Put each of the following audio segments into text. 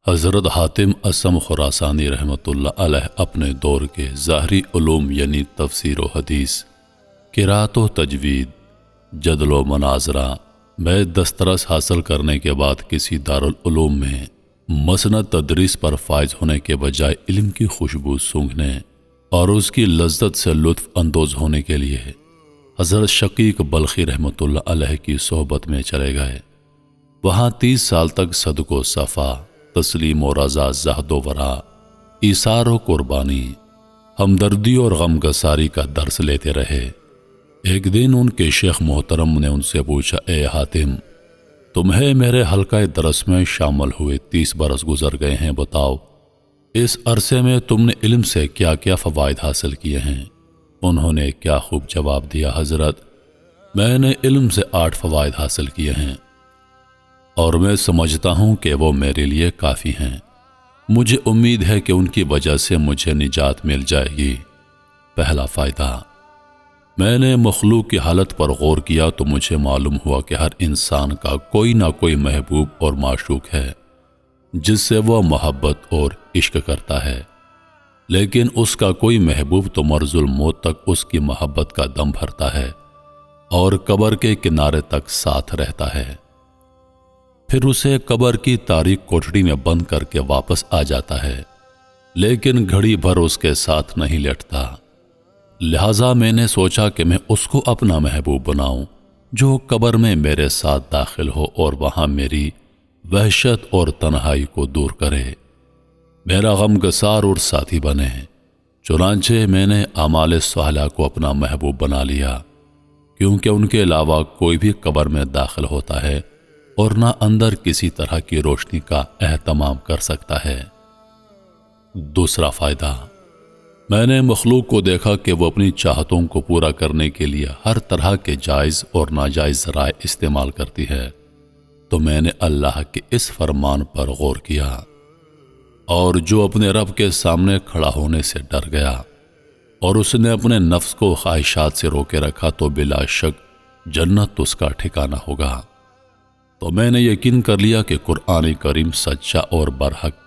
حضرت حاتم اسم خراسانی رحمۃ اللہ علیہ اپنے دور کے ظاہری علوم یعنی تفسیر و حدیث، قرات و تجوید، جدل و مناظرہ میں دسترس حاصل کرنے کے بعد کسی دارالعلوم میں مسند تدریس پر فائز ہونے کے بجائے علم کی خوشبو سونگھنے اور اس کی لذت سے لطف اندوز ہونے کے لیے حضرت شقیق بلخی رحمۃ اللہ علیہ کی صحبت میں چلے گئے۔ وہاں 30 سال تک صدق و صفا، تسلیم و رضا، زہد و ورع، ایثار و قربانی، ہمدردی اور غمگساری کا درس لیتے رہے۔ ایک دن ان کے شیخ محترم نے ان سے پوچھا، اے حاتم، تمہیں میرے حلقہ درس میں شامل ہوئے 30 برس گزر گئے ہیں، بتاؤ اس عرصے میں تم نے علم سے کیا کیا فوائد حاصل کیے ہیں؟ انہوں نے کیا خوب جواب دیا، حضرت میں نے علم سے 8 فوائد حاصل کیے ہیں اور میں سمجھتا ہوں کہ وہ میرے لیے کافی ہیں۔ مجھے امید ہے کہ ان کی وجہ سے مجھے نجات مل جائے گی۔ پہلا فائدہ، میں نے مخلوق کی حالت پر غور کیا تو مجھے معلوم ہوا کہ ہر انسان کا کوئی نہ کوئی محبوب اور معشوق ہے جس سے وہ محبت اور عشق کرتا ہے، لیکن اس کا کوئی محبوب تو مرض الموت تک اس کی محبت کا دم بھرتا ہے اور قبر کے کنارے تک ساتھ رہتا ہے، پھر اسے قبر کی تاریک کوٹڑی میں بند کر کے واپس آ جاتا ہے، لیکن گھڑی بھر اس کے ساتھ نہیں لیٹتا۔ لہٰذا میں نے سوچا کہ میں اس کو اپنا محبوب بناؤں جو قبر میں میرے ساتھ داخل ہو اور وہاں میری وحشت اور تنہائی کو دور کرے، میرا غمگسار اور ساتھی بنے۔ چنانچہ میں نے اعمال صالحہ کو اپنا محبوب بنا لیا، کیونکہ ان کے علاوہ کوئی بھی قبر میں داخل ہوتا ہے اور نہ اندر کسی طرح کی روشنی کا اہتمام کر سکتا ہے۔ دوسرا فائدہ، میں نے مخلوق کو دیکھا کہ وہ اپنی چاہتوں کو پورا کرنے کے لیے ہر طرح کے جائز اور ناجائز ذرائع استعمال کرتی ہے، تو میں نے اللہ کے اس فرمان پر غور کیا، اور جو اپنے رب کے سامنے کھڑا ہونے سے ڈر گیا اور اس نے اپنے نفس کو خواہشات سے روکے رکھا تو بلا شک جنت اس کا ٹھکانہ ہوگا۔ تو میں نے یقین کر لیا کہ قرآن کریم سچا اور برحق،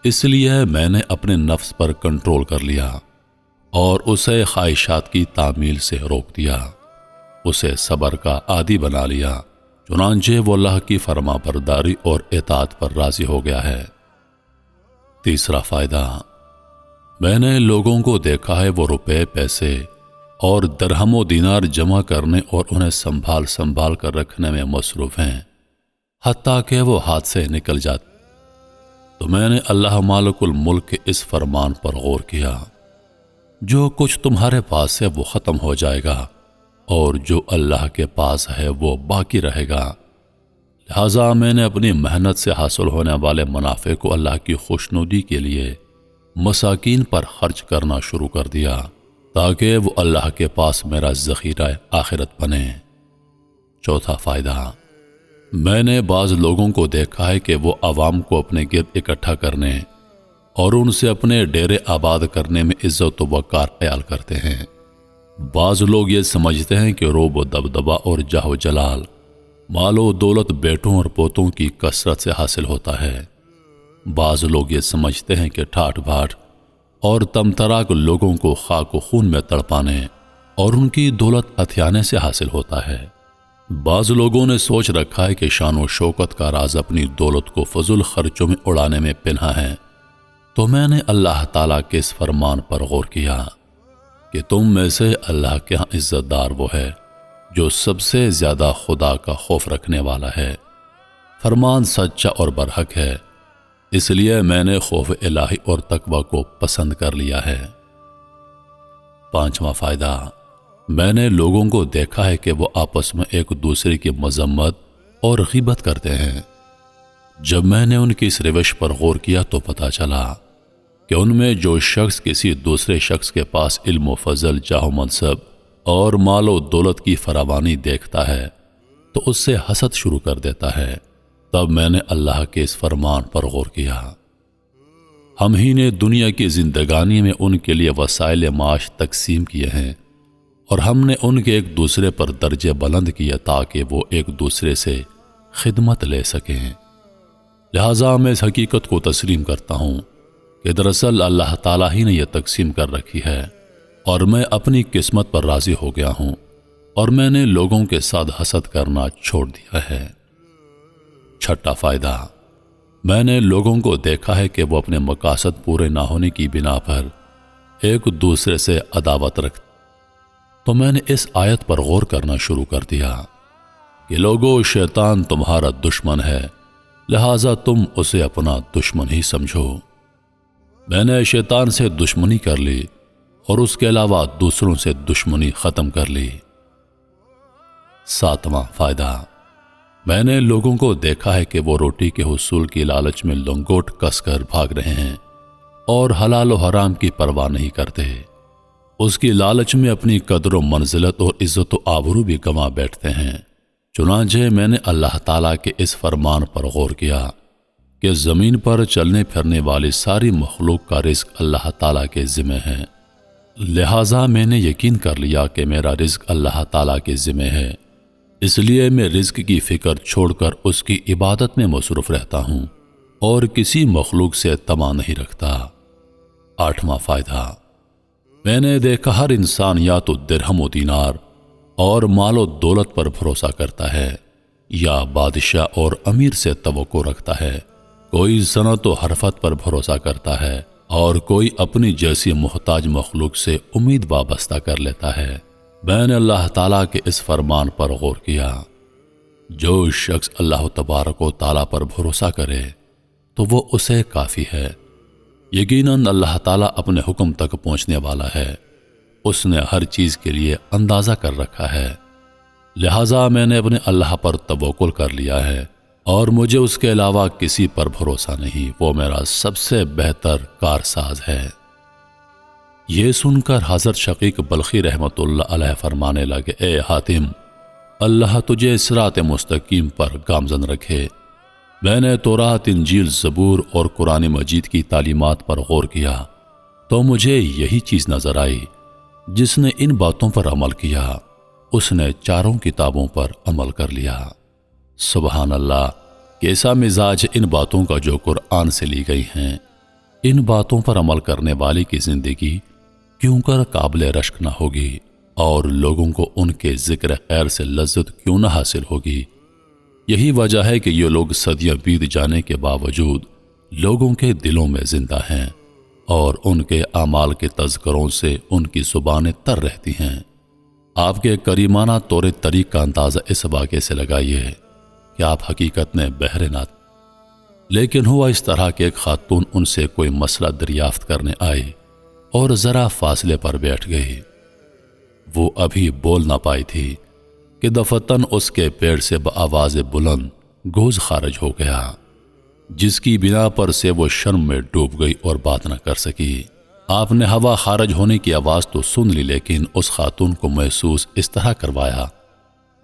اس لیے میں نے اپنے نفس پر کنٹرول کر لیا اور اسے خواہشات کی تعمیل سے روک دیا، اسے صبر کا عادی بنا لیا، چنانچہ وہ اللہ کی فرما برداری اور اطاعت پر راضی ہو گیا ہے۔ تیسرا فائدہ، میں نے لوگوں کو دیکھا ہے وہ روپے، پیسے اور درہم و دینار جمع کرنے اور انہیں سنبھال سنبھال کر رکھنے میں مصروف ہیں، حتیٰ کہ وہ ہاتھ سے نکل جاتے۔ تو میں نے اللہ مالک الملک کے اس فرمان پر غور کیا، جو کچھ تمہارے پاس ہے وہ ختم ہو جائے گا اور جو اللہ کے پاس ہے وہ باقی رہے گا، لہٰذا میں نے اپنی محنت سے حاصل ہونے والے منافع کو اللہ کی خوشنودی کے لیے مساکین پر خرچ کرنا شروع کر دیا، تاکہ وہ اللہ کے پاس میرا ذخیرہ آخرت بنے۔ چوتھا فائدہ، میں نے بعض لوگوں کو دیکھا ہے کہ وہ عوام کو اپنے گرد اکٹھا کرنے اور ان سے اپنے ڈیرے آباد کرنے میں عزت و وقار خیال کرتے ہیں۔ بعض لوگ یہ سمجھتے ہیں کہ روب و دبدبہ اور جاہ و جلال، مال و دولت بیٹوں اور پوتوں کی کثرت سے حاصل ہوتا ہے۔ بعض لوگ یہ سمجھتے ہیں کہ ٹھاٹ بھاٹ اور تمتراک لوگوں کو خاک و خون میں تڑپانے اور ان کی دولت ہتھیانے سے حاصل ہوتا ہے۔ بعض لوگوں نے سوچ رکھا ہے کہ شان و شوکت کا راز اپنی دولت کو فضول خرچوں میں اڑانے میں پنہا ہے۔ تو میں نے اللہ تعالیٰ کے اس فرمان پر غور کیا کہ تم میں سے اللہ کے ہاں عزت دار وہ ہے جو سب سے زیادہ خدا کا خوف رکھنے والا ہے۔ فرمان سچا اور برحق ہے، اس لیے میں نے خوف الہی اور تقوی کو پسند کر لیا ہے۔ پانچواں فائدہ، میں نے لوگوں کو دیکھا ہے کہ وہ آپس میں ایک دوسرے کی مذمت اور غیبت کرتے ہیں۔ جب میں نے ان کی اس روش پر غور کیا تو پتہ چلا کہ ان میں جو شخص کسی دوسرے شخص کے پاس علم و فضل، جاہ و منصب اور مال و دولت کی فراوانی دیکھتا ہے تو اس سے حسد شروع کر دیتا ہے۔ تب میں نے اللہ کے اس فرمان پر غور کیا، ہم ہی نے دنیا کی زندگانی میں ان کے لیے وسائل معاش تقسیم کیے ہیں اور ہم نے ان کے ایک دوسرے پر درجے بلند کیے تاکہ وہ ایک دوسرے سے خدمت لے سکیں۔ لہٰذا میں اس حقیقت کو تسلیم کرتا ہوں کہ دراصل اللہ تعالیٰ ہی نے یہ تقسیم کر رکھی ہے اور میں اپنی قسمت پر راضی ہو گیا ہوں اور میں نے لوگوں کے ساتھ حسد کرنا چھوڑ دیا ہے۔ چھٹا فائدہ، میں نے لوگوں کو دیکھا ہے کہ وہ اپنے مقاصد پورے نہ ہونے کی بنا پر ایک دوسرے سے عداوت رکھتے، تو میں نے اس آیت پر غور کرنا شروع کر دیا کہ لوگو، شیطان تمہارا دشمن ہے، لہٰذا تم اسے اپنا دشمن ہی سمجھو۔ میں نے شیطان سے دشمنی کر لی اور اس کے علاوہ دوسروں سے دشمنی ختم کر لی۔ ساتواں فائدہ، میں نے لوگوں کو دیکھا ہے کہ وہ روٹی کے حصول کی لالچ میں لنگوٹ کس کر بھاگ رہے ہیں اور حلال و حرام کی پرواہ نہیں کرتے، اس کی لالچ میں اپنی قدر و منزلت اور عزت و آبرو بھی گنوا بیٹھتے ہیں۔ چنانچہ میں نے اللہ تعالیٰ کے اس فرمان پر غور کیا کہ زمین پر چلنے پھرنے والی ساری مخلوق کا رزق اللہ تعالیٰ کے ذمہ ہے، لہٰذا میں نے یقین کر لیا کہ میرا رزق اللہ تعالیٰ کے ذمہ ہے، اس لیے میں رزق کی فکر چھوڑ کر اس کی عبادت میں مصروف رہتا ہوں اور کسی مخلوق سے طمع نہیں رکھتا۔ آٹھواں فائدہ، میں نے دیکھا ہر انسان یا تو درہم و دینار اور مال و دولت پر بھروسہ کرتا ہے یا بادشاہ اور امیر سے توقع رکھتا ہے، کوئی صنعت و حرفت پر بھروسہ کرتا ہے اور کوئی اپنی جیسی محتاج مخلوق سے امید وابستہ کر لیتا ہے۔ میں نے اللہ تعالیٰ کے اس فرمان پر غور کیا، جو شخص اللہ تبارک و تعالیٰ پر بھروسہ کرے تو وہ اسے کافی ہے، یقیناً اللہ تعالیٰ اپنے حکم تک پہنچنے والا ہے، اس نے ہر چیز کے لیے اندازہ کر رکھا ہے، لہٰذا میں نے اپنے اللہ پر توکل کر لیا ہے اور مجھے اس کے علاوہ کسی پر بھروسہ نہیں، وہ میرا سب سے بہتر کارساز ہے۔ یہ سن کر حضرت شقیق بلخی رحمت اللہ علیہ فرمانے لگے، اے حاتم، اللہ تجھے صراط مستقیم پر گامزن رکھے۔ میں نے تورات، انجیل، زبور اور قرآن مجید کی تعلیمات پر غور کیا تو مجھے یہی چیز نظر آئی، جس نے ان باتوں پر عمل کیا اس نے چاروں کتابوں پر عمل کر لیا۔ سبحان اللہ، کیسا مزاج ان باتوں کا جو قرآن سے لی گئی ہیں۔ ان باتوں پر عمل کرنے والے کی زندگی کیوں کر قابل رشک نہ ہوگی اور لوگوں کو ان کے ذکر خیر سے لذت کیوں نہ حاصل ہوگی۔ یہی وجہ ہے کہ یہ لوگ صدیاں بیت جانے کے باوجود لوگوں کے دلوں میں زندہ ہیں اور ان کے اعمال کے تذکروں سے ان کی زبانیں تر رہتی ہیں۔ آپ کے کریمانہ طور طریق کا اندازہ اس واقعے سے لگائیے کہ آپ حقیقت میں بہرے نہ تھے، لیکن ہوا اس طرح کہ ایک خاتون ان سے کوئی مسئلہ دریافت کرنے آئی اور ذرا فاصلے پر بیٹھ گئی۔ وہ ابھی بول نہ پائی تھی کہ دفتن اس کے پیڑ سے بآواز بلند گوز خارج ہو گیا، جس کی بنا پر سے وہ شرم میں ڈوب گئی اور بات نہ کر سکی۔ آپ نے ہوا خارج ہونے کی آواز تو سن لی، لیکن اس خاتون کو محسوس اس طرح کروایا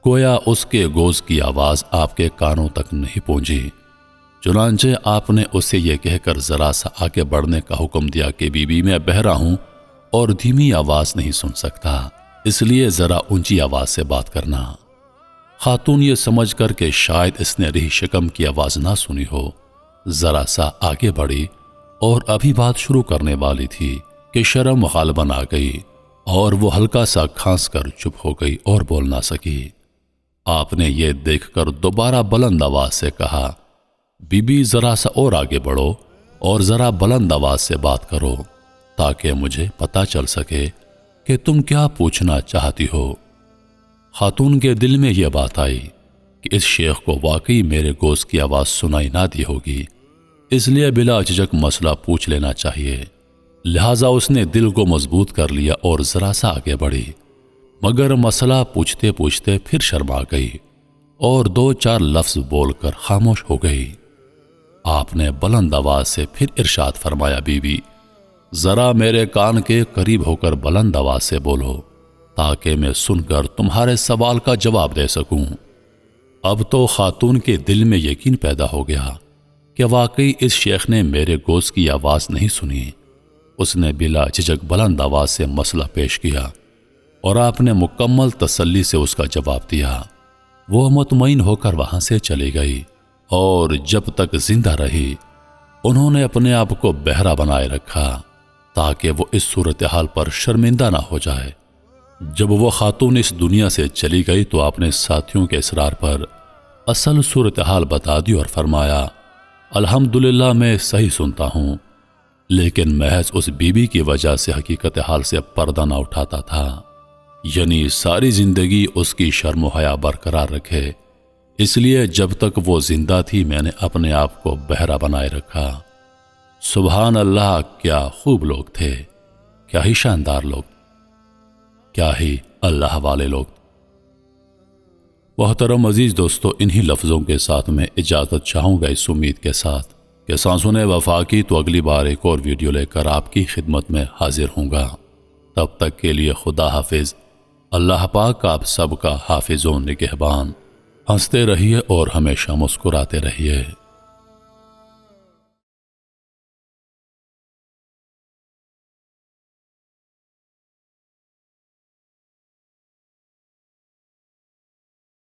گویا اس کے گوز کی آواز آپ کے کانوں تک نہیں پہنچی۔ چنانچہ آپ نے اسے یہ کہہ کر ذرا سا آگے بڑھنے کا حکم دیا کہ بی بی، میں بہرا ہوں اور دھیمی آواز نہیں سن سکتا، اس لیے ذرا اونچی آواز سے بات کرنا۔ خاتون یہ سمجھ کر کہ شاید اس نے رہی شکم کی آواز نہ سنی ہو، ذرا سا آگے بڑھی اور ابھی بات شروع کرنے والی تھی کہ شرم غالباً آ گئی اور وہ ہلکا سا کھانس کر چپ ہو گئی اور بول نہ سکی۔ آپ نے یہ دیکھ کر دوبارہ بلند آواز سے کہا، بی بی ذرا سا اور آگے بڑھو اور ذرا بلند آواز سے بات کرو تاکہ مجھے پتہ چل سکے کہ تم کیا پوچھنا چاہتی ہو۔ خاتون کے دل میں یہ بات آئی کہ اس شیخ کو واقعی میرے گوش کی آواز سنائی نہ دی ہوگی، اس لیے بلا جھجک مسئلہ پوچھ لینا چاہیے۔ لہٰذا اس نے دل کو مضبوط کر لیا اور ذرا سا آگے بڑھی، مگر مسئلہ پوچھتے پوچھتے پھر شرما گئی اور 2-4 لفظ بول کر خاموش ہو گئی۔ آپ نے بلند آواز سے پھر ارشاد فرمایا، بی بی ذرا میرے کان کے قریب ہو کر بلند آواز سے بولو تاکہ میں سن کر تمہارے سوال کا جواب دے سکوں۔ اب تو خاتون کے دل میں یقین پیدا ہو گیا کہ واقعی اس شیخ نے میرے گوش کی آواز نہیں سنی۔ اس نے بلا جھجک بلند آواز سے مسئلہ پیش کیا اور آپ نے مکمل تسلی سے اس کا جواب دیا۔ وہ مطمئن ہو کر وہاں سے چلی گئی اور جب تک زندہ رہی انہوں نے اپنے آپ کو بہرا بنائے رکھا تاکہ وہ اس صورتحال پر شرمندہ نہ ہو جائے۔ جب وہ خاتون اس دنیا سے چلی گئی تو آپ نے ساتھیوں کے اصرار پر اصل صورتحال بتا دی اور فرمایا، الحمدللہ میں صحیح سنتا ہوں، لیکن محض اس بی بی کی وجہ سے حقیقت حال سے پردہ نہ اٹھاتا تھا، یعنی ساری زندگی اس کی شرم و حیا برقرار رکھے، اس لیے جب تک وہ زندہ تھی میں نے اپنے آپ کو بہرا بنائے رکھا۔ سبحان اللہ، کیا خوب لوگ تھے، کیا ہی شاندار لوگ، کیا ہی اللہ والے لوگ۔ محترم عزیز دوستو، انہی لفظوں کے ساتھ میں اجازت چاہوں گا، اس امید کے ساتھ کہ سانسوں نے وفا کی تو اگلی بار ایک اور ویڈیو لے کر آپ کی خدمت میں حاضر ہوں گا۔ تب تک کے لیے خدا حافظ۔ اللہ پاک آپ سب کا حافظ و نگہبان۔ ہنستے رہیے اور ہمیشہ مسکراتے رہیے۔